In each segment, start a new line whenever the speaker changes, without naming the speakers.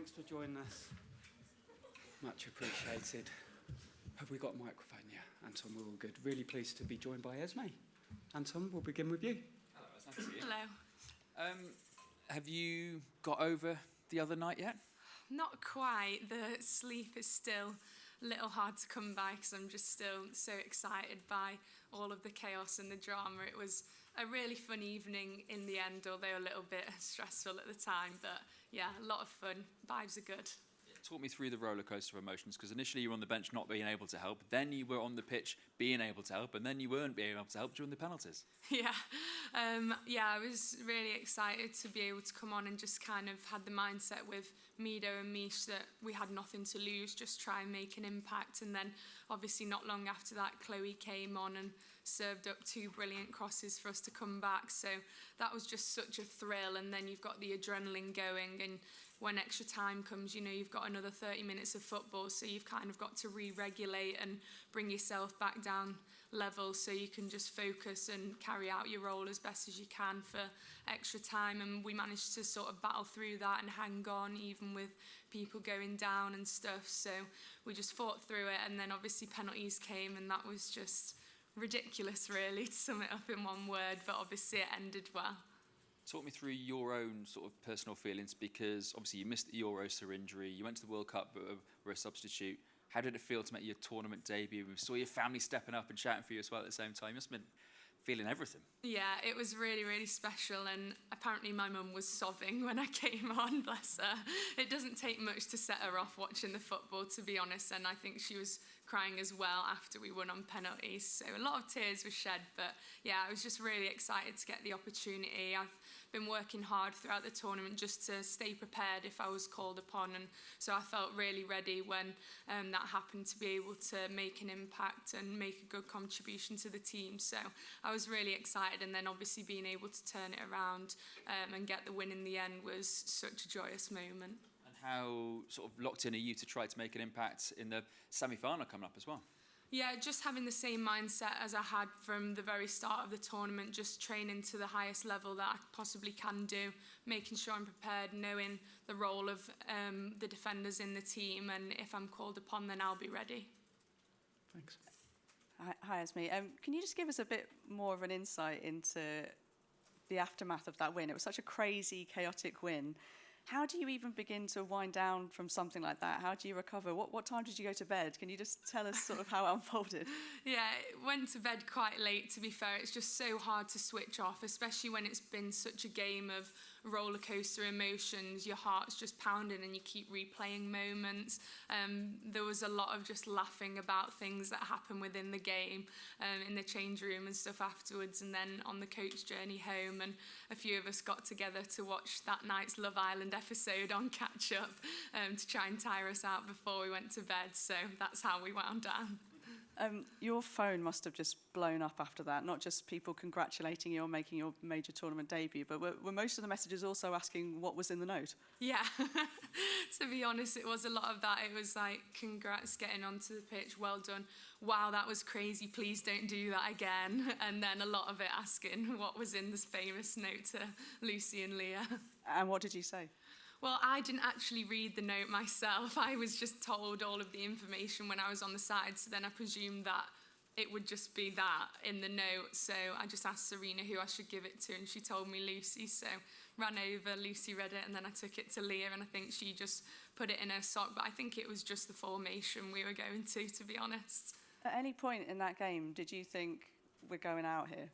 Thanks for joining us. Much appreciated. Have we got a microphone? Yeah, Anton, we're all good. Really pleased to be joined by Esme. Anton, we'll begin with you.
Hello, it's nice to see you.
Hello.
Have you got over the other night yet?
Not quite. The sleep is still a little hard to come by because I'm just still so excited by all of the chaos and the drama. It was a really fun evening in the end, although a little bit stressful at the time. But yeah, a lot of fun. Vibes are good.
Talk me through the roller coaster of emotions, because initially you were on the bench not being able to help, then you were on the pitch being able to help, and then you weren't being able to help during the penalties.
Yeah, I was really excited to be able to come on and just kind of had the mindset with Mido and Mish that we had nothing to lose, just try and make an impact. And then obviously not long after that, Chloe came on and served up 2 brilliant crosses for us to come back. So that was just such a thrill. And then you've got the adrenaline going, and when extra time comes, you know, you've got another 30 minutes of football, so you've kind of got to re-regulate and bring yourself back down level so you can just focus and carry out your role as best as you can for extra time. And we managed to sort of battle through that and hang on, even with people going down and stuff. So we just fought through it, and then obviously penalties came, and that was just ridiculous, really, to sum it up in one word, but obviously it ended well.
Talk me through your own sort of personal feelings, because obviously you missed the Euros through injury, you went to the World Cup but were a substitute. How did it feel to make your tournament debut? We saw your family stepping up and shouting for you as well at the same time. You must have been feeling everything.
Yeah, it was really, really special, and apparently my mum was sobbing when I came on, bless her. It doesn't take much to set her off watching the football, to be honest, and I think she was crying as well after we won on penalties. So a lot of tears were shed, but yeah, I was just really excited to get the opportunity. I've been working hard throughout the tournament just to stay prepared if I was called upon, and so I felt really ready when that happened, to be able to make an impact and make a good contribution to the team. So I was really excited, and then obviously being able to turn it around and get the win in the end was such a joyous moment.
And how sort of locked in are you to try to make an impact in the semi-final coming up as well?
Yeah, just having the same mindset as I had from the very start of the tournament, just training to the highest level that I possibly can do, making sure I'm prepared, knowing the role of the defenders in the team, and if I'm called upon, then I'll be ready.
Thanks.
Hi, Esme. Can you just give us a bit more of an insight into the aftermath of that win? It was such a crazy, chaotic win. How do you even begin to wind down from something like that? How do you recover? What time did you go to bed? Can you just tell us sort of how it unfolded?
Yeah, went to bed quite late, to be fair. It's just so hard to switch off, especially when it's been such a game of roller coaster emotions. Your heart's just pounding and you keep replaying moments. There was a lot of just laughing about things that happen within the game, in the change room and stuff afterwards, and then on the coach journey home. And a few of us got together to watch that night's Love Island episode on catch up to try and tire us out before we went to bed. So that's how we wound down.
Your phone must have just blown up after that, not just people congratulating you on making your major tournament debut, but were most of the messages also asking what was in the note?
Yeah, to be honest, it was a lot of that. It was like, congrats getting onto the pitch, well done, wow, that was crazy, please don't do that again. And then a lot of it asking what was in this famous note to Lucy and Leah.
And what did you say?
Well, I didn't actually read the note myself. I was just told all of the information when I was on the side, so then I presumed that it would just be that in the note. So I just asked Serena who I should give it to, and she told me Lucy. So ran over, Lucy read it, and then I took it to Leah, and I think she just put it in her sock. But I think it was just the formation we were going to be honest.
At any point in that game, did you think we're going out here?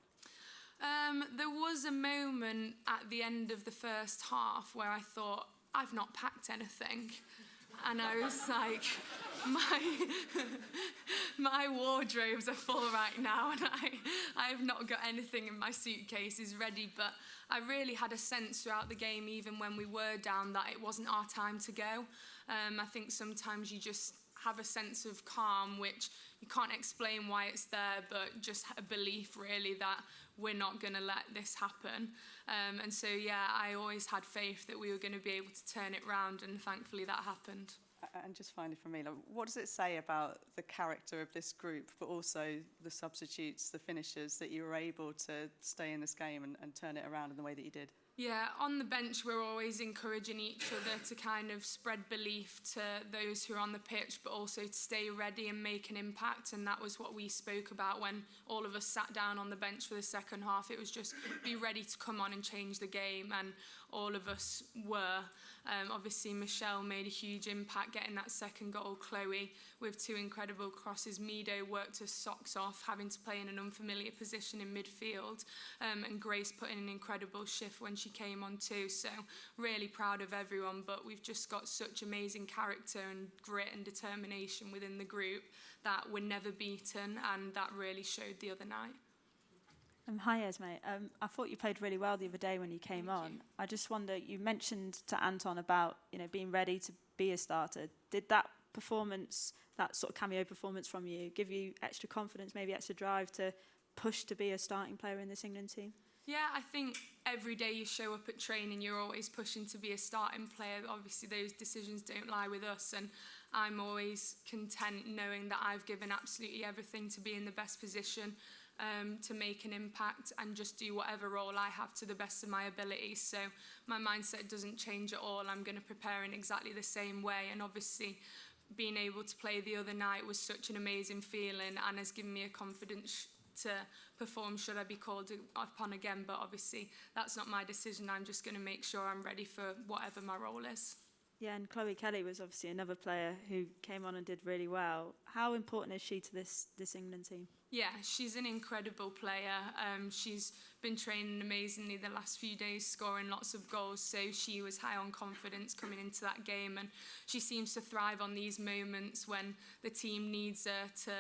There was a moment at the end of the first half where I thought, I've not packed anything. And I was like, my wardrobes are full right now, and I have not got anything in my suitcases ready. But I really had a sense throughout the game, even when we were down, that it wasn't our time to go. I think sometimes you just have a sense of calm, which you can't explain why it's there, but just a belief really that we're not going to let this happen. And so, yeah, I always had faith that we were going to be able to turn it round, and thankfully that happened.
And just finally from me, what does it say about the character of this group, but also the substitutes, the finishers, that you were able to stay in this game and turn it around in the way that you did?
Yeah, on the bench, we're always encouraging each other to kind of spread belief to those who are on the pitch, but also to stay ready and make an impact. And that was what we spoke about when all of us sat down on the bench for the second half. It was just be ready to come on and change the game, and all of us were. Obviously, Michelle made a huge impact getting that second goal. Chloe with 2 incredible crosses. Mido worked her socks off, having to play in an unfamiliar position in midfield. And Grace put in an incredible shift when she came on too. So really proud of everyone. But we've just got such amazing character and grit and determination within the group that we're never beaten. And that really showed the other night.
Hi, Esme. I thought you played really well the other day when you came on.
you.
I just wonder, you mentioned to Anton about, being ready to be a starter. Did that performance, that sort of cameo performance from you, give you extra confidence, maybe extra drive to push to be a starting player in this England team?
Yeah, I think every day you show up at training, you're always pushing to be a starting player. Obviously, those decisions don't lie with us, and I'm always content knowing that I've given absolutely everything to be in the best position to make an impact and just do whatever role I have to the best of my ability. So my mindset doesn't change at all. I'm going to prepare in exactly the same way. And obviously, being able to play the other night was such an amazing feeling and has given me a confidence to perform should I be called upon again. But obviously, that's not my decision. I'm just going to make sure I'm ready for whatever my role is.
Yeah, and Chloe Kelly was obviously another player who came on and did really well. How important is she to this England team?
Yeah, she's an incredible player. She's been training amazingly the last few days, scoring lots of goals, so she was high on confidence coming into that game, and she seems to thrive on these moments when the team needs her to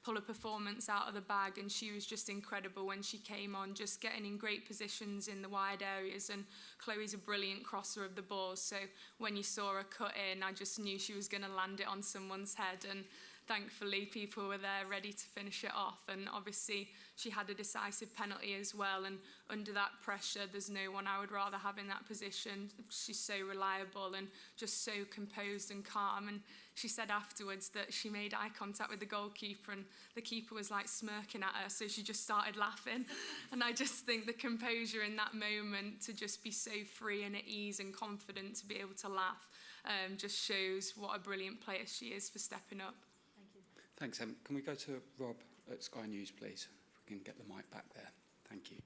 pull a performance out of the bag, and she was just incredible when she came on, just getting in great positions in the wide areas, and Chloe's a brilliant crosser of the ball, so when you saw her cut in, I just knew she was going to land it on someone's head, and thankfully people were there ready to finish it off. And obviously she had a decisive penalty as well, and under that pressure there's no one I would rather have in that position. She's so reliable and just so composed and calm, and she said afterwards that she made eye contact with the goalkeeper and the keeper was like smirking at her, so she just started laughing. And I just think the composure in that moment, to just be so free and at ease and confident to be able to laugh, just shows what a brilliant player she is for stepping up.
Thanks, Em. Can we go to Rob at Sky News, please? If we can get the mic back there. Thank you.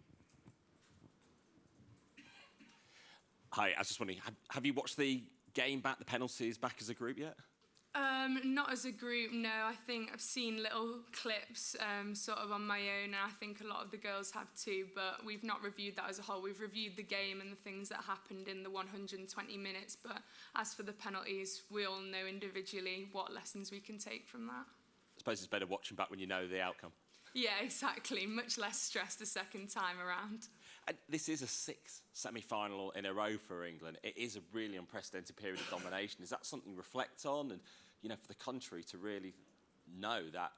Hi, I was just wondering, have you watched the game back, the penalties back as a group yet?
Not as a group, no. I think I've seen little clips sort of on my own, and I think a lot of the girls have too, but we've not reviewed that as a whole. We've reviewed the game and the things that happened in the 120 minutes, but as for the penalties, we all know individually what lessons we can take from that.
I suppose it's better watching back when you know the outcome.
Yeah, exactly. Much less stress the second time around.
And this is a 6th semi-final in a row for England. It is a really unprecedented period of domination. Is that something you reflect on? And, for the country to really know that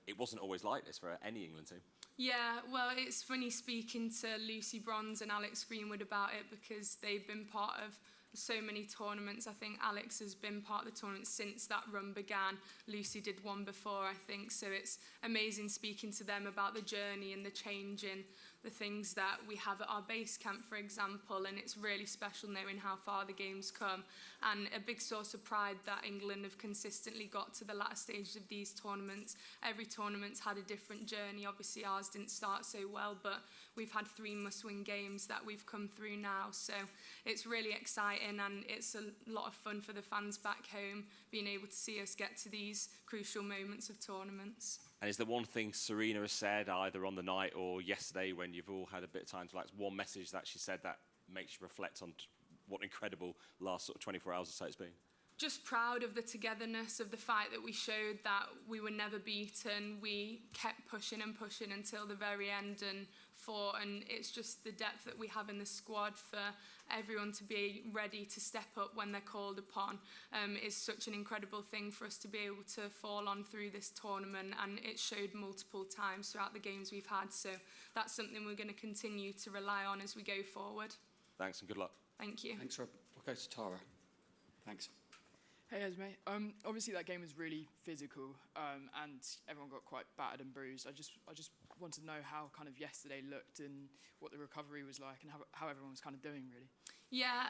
it wasn't always like this for any England team?
Yeah, well, it's funny speaking to Lucy Bronze and Alex Greenwood about it, because they've been part of so many tournaments. I think Alex has been part of the tournament since that run began. Lucy did one before, I think, so it's amazing speaking to them about the journey and the change in the things that we have at our base camp, for example, and it's really special knowing how far the game's come, and a big source of pride that England have consistently got to the latter stages of these tournaments. Every tournament's had a different journey. Obviously ours didn't start so well, but we've had 3 must-win games that we've come through now, so it's really exciting, and it's a lot of fun for the fans back home, being able to see us get to these crucial moments of tournaments.
And is there one thing Serena has said, either on the night or yesterday when you've all had a bit of time to relax, one message that she said that makes you reflect on what an incredible last sort of 24 hours or so it's been?
Just proud of the togetherness of the fight that we showed, that we were never beaten. We kept pushing and pushing until the very end and fought, and it's just the depth that we have in the squad for everyone to be ready to step up when they're called upon is such an incredible thing for us to be able to fall on through this tournament, and it showed multiple times throughout the games we've had, so that's something we're going to continue to rely on as we go forward.
Thanks and good luck.
Thank you.
Thanks, Rob. We'll go to Tara. Thanks.
Hey Esme, obviously that game was really physical, and everyone got quite battered and bruised. I just want to know how kind of yesterday looked and what the recovery was like and how everyone was kind of doing, really.
Yeah,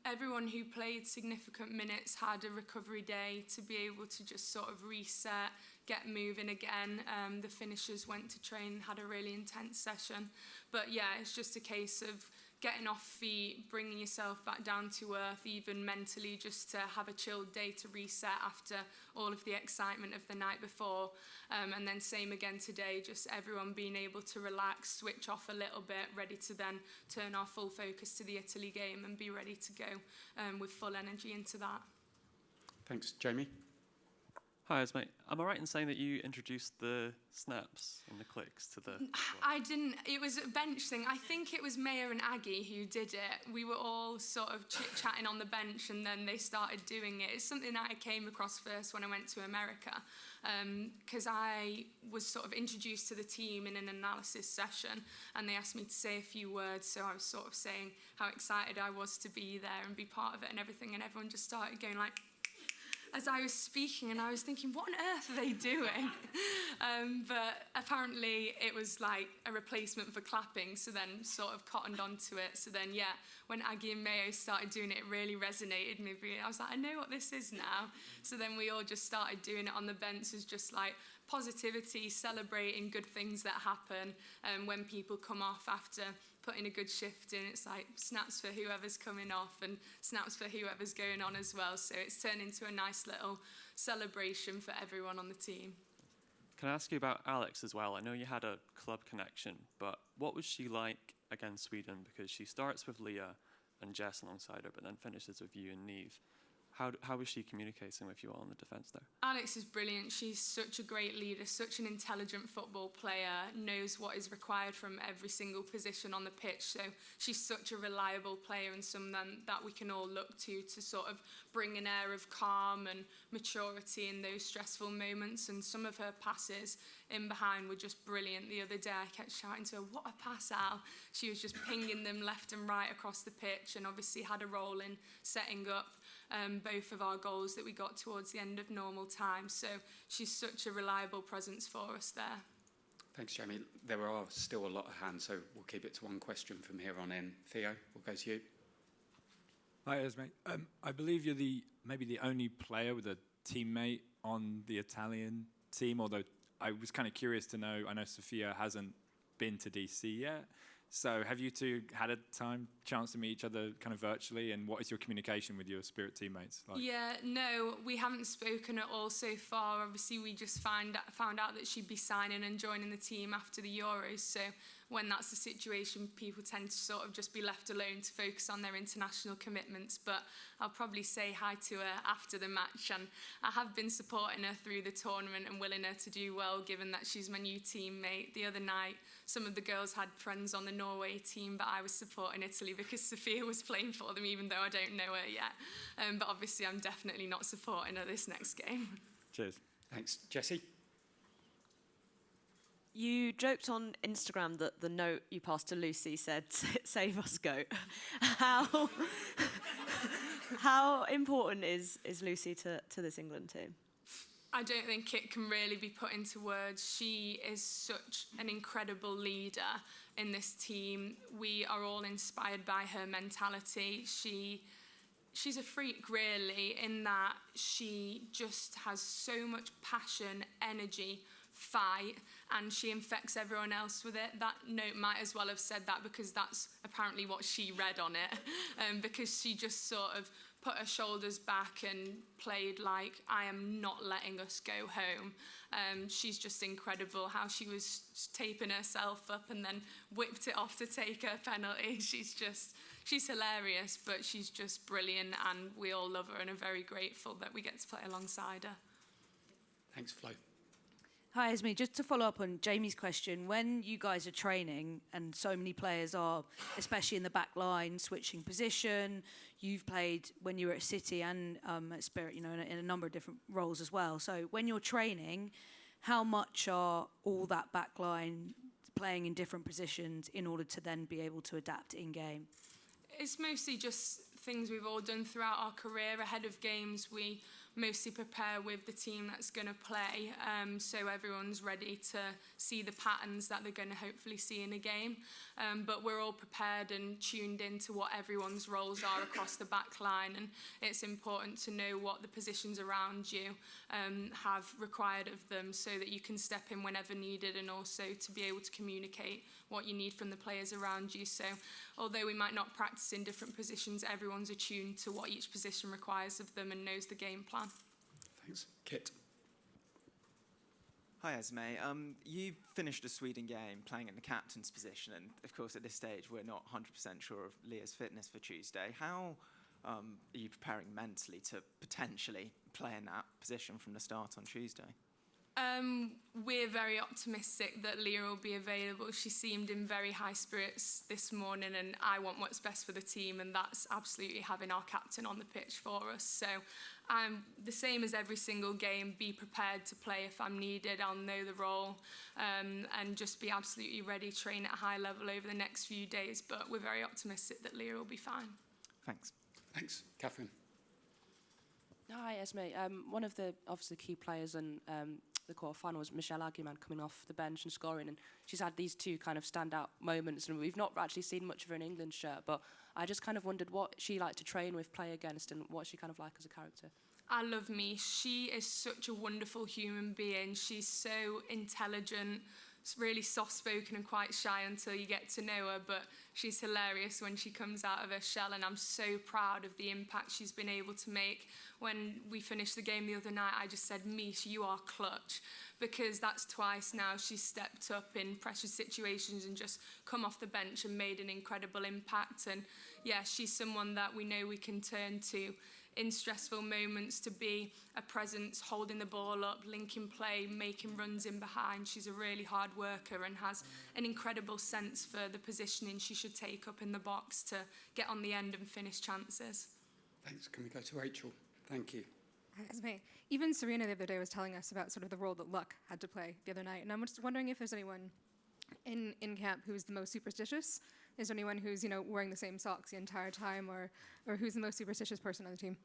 everyone who played significant minutes had a recovery day to be able to just sort of reset, get moving again. The finishers went to train, had a really intense session. But yeah, it's just a case of getting off feet, bringing yourself back down to earth, even mentally, just to have a chilled day to reset after all of the excitement of the night before. And then same again today, just everyone being able to relax, switch off a little bit, ready to then turn our full focus to the Italy game and be ready to go with full energy into that.
Thanks. Jamie?
Hi, Esme. Am I right in saying that you introduced the snaps and the clicks to the...
I didn't. It was a bench thing. I think it was Maya and Aggie who did it. We were all sort of chit-chatting on the bench and then they started doing it. It's something that I came across first when I went to America, because I was sort of introduced to the team in an analysis session and they asked me to say a few words, so I was sort of saying how excited I was to be there and be part of it and everything, and everyone just started going like... as I was speaking, and I was thinking, what on earth are they doing? But apparently it was like a replacement for clapping, so then sort of cottoned onto it. So then, yeah, when Aggie and Mayo started doing it, it really resonated with me. I was like, I know what this is now. So then we all just started doing it on the bench as just like positivity, celebrating good things that happen when people come off after putting a good shift in. It's like snaps for whoever's coming off and snaps for whoever's going on as well. So it's turned into a nice little celebration for everyone on the team.
Can I ask you about Alex as well? I know you had a club connection, but what was she like against Sweden? Because she starts with Leah and Jess alongside her, but then finishes with you and Neve. How was she communicating with you all in the defence there?
Alex is brilliant. She's such a great leader, such an intelligent football player, knows what is required from every single position on the pitch. So she's such a reliable player and someone that we can all look to sort of bring an air of calm and maturity in those stressful moments. And some of her passes in behind were just brilliant. The other day I kept shouting to her, what a pass, Al. She was just pinging them left and right across the pitch and obviously had a role in setting up both of our goals that we got towards the end of normal time. So she's such a reliable presence for us there.
Thanks, Jamie. There are still a lot of hands, so we'll keep it to one question from here on in. Theo, we'll go to you.
Hi, Esme. I believe you're maybe the only player with a teammate on the Italian team, although I was kind of curious to know, I know Sophia hasn't been to DC yet. So have you two had a chance to meet each other kind of virtually, and what is your communication with your Spirit teammates like?
Yeah, no, we haven't spoken at all so far. Obviously, we just found out that she'd be signing and joining the team after the Euros. So when that's the situation, people tend to sort of just be left alone to focus on their international commitments. But I'll probably say hi to her after the match, and I have been supporting her through the tournament and willing her to do well, given that she's my new teammate. The other night, some of the girls had friends on the Norway team, but I was supporting Italy because Sophia was playing for them, even though I don't know her yet. But obviously, I'm definitely not supporting her this next game.
Cheers.
Thanks. Jessie?
You joked on Instagram that the note you passed to Lucy said, save us, goat. How important is Lucy to this England team?
I don't think it can really be put into words. She is such an incredible leader in this team. We are all inspired by her mentality. She's a freak, really, in that she just has so much passion, energy, fight, and she infects everyone else with it. That note might as well have said that because that's apparently what she read on it, because she just sort of put her shoulders back and played like, I am not letting us go home. She's just incredible how she was taping herself up and then whipped it off to take her penalty. She's hilarious, but she's just brilliant, and we all love her and are very grateful that we get to play alongside her.
Thanks, Flo.
Hi, Esme. Just to follow up on Jamie's question, when you guys are training and so many players are, especially in the back line, switching position, you've played when you were at City and at Spirit, in a number of different roles as well. So when you're training, how much are all that back line playing in different positions in order to then be able to adapt in-game?
It's mostly just things we've all done throughout our career. Ahead of games, we mostly prepare with the team that's going to play, so everyone's ready to see the patterns that they're going to hopefully see in a game. But we're all prepared and tuned into what everyone's roles are across the back line, and it's important to know what the positions around you have required of them so that you can step in whenever needed, and also to be able to communicate what you need from the players around you. So although we might not practice in different positions, everyone's attuned to what each position requires of them and knows the game plan.
Thanks. Kit.
Hi Esme. You finished a Sweden game playing in the captain's position, and of course at this stage we're not 100% sure of Leah's fitness for Tuesday. How are you preparing mentally to potentially play in that position from the start on Tuesday?
We're very optimistic that Leah will be available. She seemed in very high spirits this morning, and I want what's best for the team, and that's absolutely having our captain on the pitch for us. So I'm the same as every single game, be prepared to play if I'm needed. I'll know the role, and just be absolutely ready, train at a high level over the next few days. But we're very optimistic that Leah will be fine.
Thanks.
Thanks. Catherine.
Hi, Esme. One of the obviously key players in the quarter-final was Michelle Aguiman coming off the bench and scoring, and she's had these two kind of standout moments, and we've not actually seen much of her in England shirt, but I just kind of wondered what she liked to train with, play against, and what she kind of like as a character.
I love Mish. She is such a wonderful human being. She's so intelligent, really soft-spoken and quite shy until you get to know her, but she's hilarious when she comes out of her shell, and I'm so proud of the impact she's been able to make. When we finished the game the other night, I just said, Mish, you are clutch, because that's twice now she's stepped up in pressure situations and just come off the bench and made an incredible impact. And yeah, she's someone that we know we can turn to in stressful moments to be a presence, holding the ball up, linking play, making runs in behind. She's a really hard worker and has an incredible sense for the positioning she should take up in the box to get on the end and finish chances.
Thanks. Can we go to Rachel? Thank you.
Esme, even Serena the other day was telling us about sort of the role that luck had to play the other night, and I'm just wondering if there's anyone in camp who's the most superstitious. Is there anyone who's, wearing the same socks the entire time, or who's the most superstitious person on the team?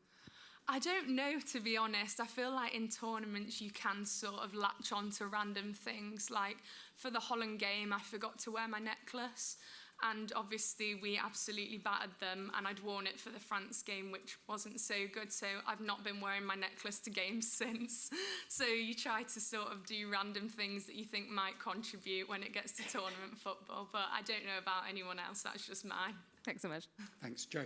I don't know, to be honest. I feel like in tournaments you can sort of latch on to random things. Like for the Holland game, I forgot to wear my necklace, and obviously we absolutely battered them, and I'd worn it for the France game, which wasn't so good, so I've not been wearing my necklace to games since. So you try to sort of do random things that you think might contribute when it gets to tournament football, but I don't know about anyone else. That's just mine.
Thanks so much.
Thanks. Joe.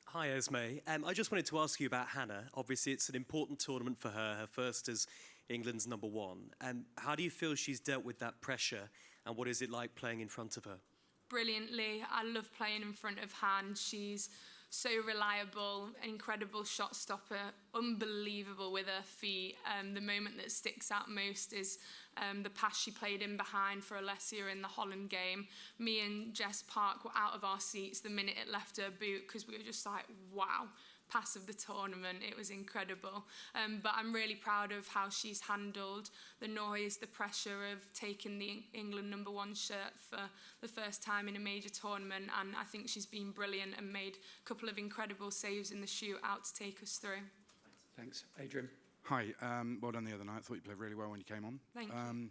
Hi, Esme. I just wanted to ask you about Hannah. Obviously, it's an important tournament for her first as England's number one. How do you feel she's dealt with that pressure, and what is it like playing in front of her?
Brilliantly. I love playing in front of Han. She's so reliable, an incredible shot stopper, unbelievable with her feet. The moment that sticks out most is the pass she played in behind for Alessia in the Holland game. Me and Jess Park were out of our seats the minute it left her boot, because we were just like, wow. Pass of the tournament. It was incredible. But I'm really proud of how she's handled the noise, the pressure of taking the England number one shirt for the first time in a major tournament, and I think she's been brilliant and made a couple of incredible saves in the shootout to take us through.
Thanks. Adrian.
Hi, well done the other night. I thought you played really well when you came on.
Thank you.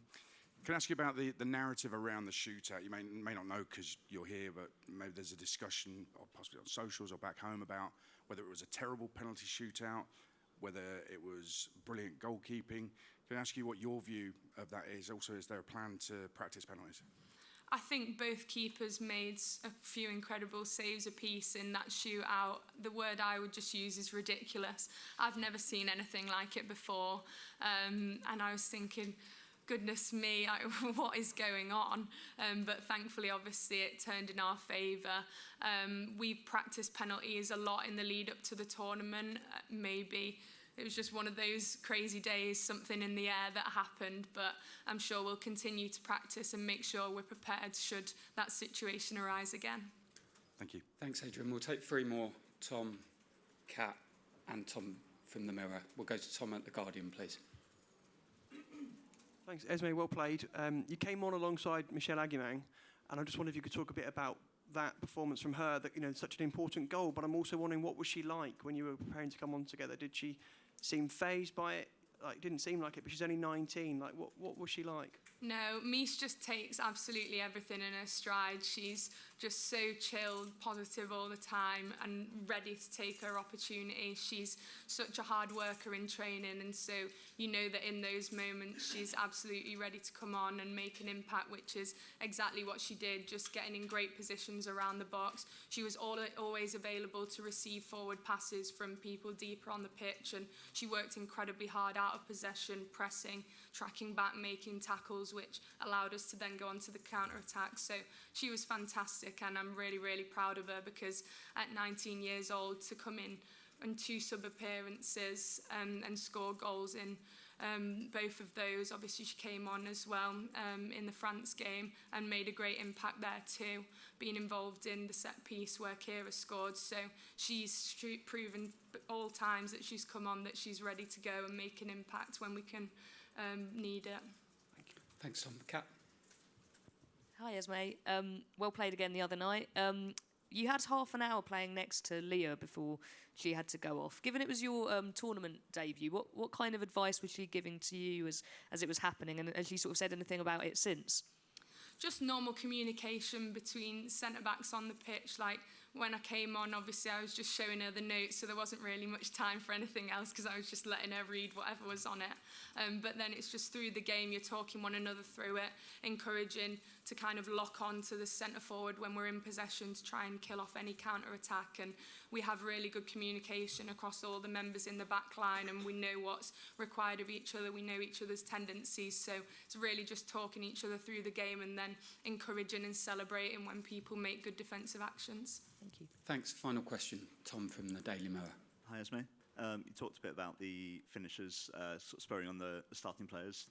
Can I ask you about the narrative around the shootout? You may not know because you're here, but maybe there's a discussion, or possibly on socials or back home, about whether it was a terrible penalty shootout, whether it was brilliant goalkeeping. Can I ask you what your view of that is? Also, is there a plan to practice penalties?
I think both keepers made a few incredible saves apiece in that shootout. The word I would just use is ridiculous. I've never seen anything like it before, and I was thinking, goodness me, what is going on? But thankfully, obviously, it turned in our favour. We practiced penalties a lot in the lead up to the tournament. Maybe it was just one of those crazy days, something in the air that happened, but I'm sure we'll continue to practice and make sure we're prepared should that situation arise again.
Thank you.
Thanks, Adrian. We'll take three more. Tom, Kat, and Tom from the Mirror. We'll go to Tom at The Guardian, please.
Thanks, Esme, well played. You came on alongside Michelle Aguiman, and I just wondered if you could talk a bit about that performance from her, that, you know, such an important goal, but I'm also wondering, what was she like when you were preparing to come on together? Did she seem fazed by it? Like, didn't seem like it, but she's only 19. Like, what was she like?
No, Mish just takes absolutely everything in her stride. She's just so chilled, positive all the time, and ready to take her opportunity. She's such a hard worker in training, and so you know that in those moments she's absolutely ready to come on and make an impact, which is exactly what she did, just getting in great positions around the box. She was always available to receive forward passes from people deeper on the pitch, and she worked incredibly hard out of possession, pressing, tracking back, making tackles, which allowed us to then go on to the counter-attack. So she was fantastic, and I'm really, really proud of her, because at 19 years old, to come in 2 sub-appearances and score goals in both of those. Obviously, she came on as well in the France game and made a great impact there too, being involved in the set piece where Kira scored. So she's proven all times that she's come on that she's ready to go and make an impact when we can need it.
Thanks, Tom. Kat.
Hi, Esme. Well played again the other night. You had half an hour playing next to Leah before she had to go off. Given it was your tournament debut, what kind of advice was she giving to you as it was happening? And has she sort of said anything about it since?
Just normal communication between centre-backs on the pitch. Like, when I came on, obviously I was just showing her the notes, so there wasn't really much time for anything else, because I was just letting her read whatever was on it. But then it's just through the game, you're talking one another through it, encouraging to kind of lock on to the centre forward when we're in possession to try and kill off any counter-attack. And we have really good communication across all the members in the back line, and we know what's required of each other. We know each other's tendencies, so it's really just talking each other through the game and then encouraging and celebrating when people make good defensive actions.
Thank you.
Thanks. Final question, Tom from the Daily Mirror.
Hi, Esme. You talked a bit about the finishers sort of spurring on the starting players.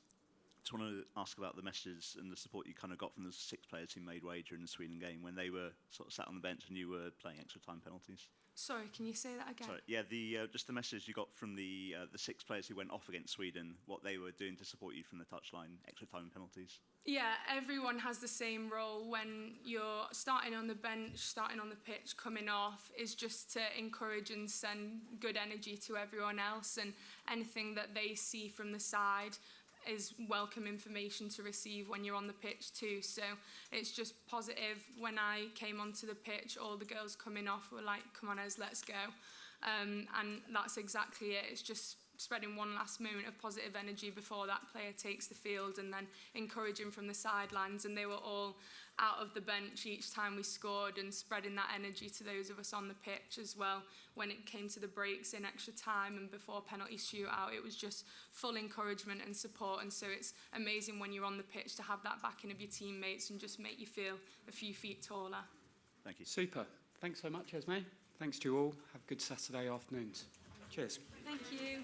Just want to ask about the messages and the support you kind of got from the 6 players who made way during the Sweden game when they were sort of sat on the bench and you were playing extra time penalties.
Sorry, can you say that again?
Sorry, yeah, just the message you got from the 6 players who went off against Sweden, what they were doing to support you from the touchline, extra time penalties.
Yeah, everyone has the same role when you're starting on the bench, starting on the pitch, coming off, is just to encourage and send good energy to everyone else, and anything that they see from the side is welcome information to receive when you're on the pitch too. So it's just positive. When I came onto the pitch, all the girls coming off were like, come on Ez, let's go. And that's exactly it. It's just spreading one last moment of positive energy before that player takes the field, and then encouraging from the sidelines. And they were all out of the bench each time we scored, and spreading that energy to those of us on the pitch as well. When it came to the breaks in extra time and before penalty shootout, it was just full encouragement and support. And so it's amazing when you're on the pitch to have that backing of your teammates and just make you feel a few feet taller.
Thank you.
Super. Thanks so much, Esme. Thanks to you all. Have good Saturday afternoons. Cheers.
Thank you.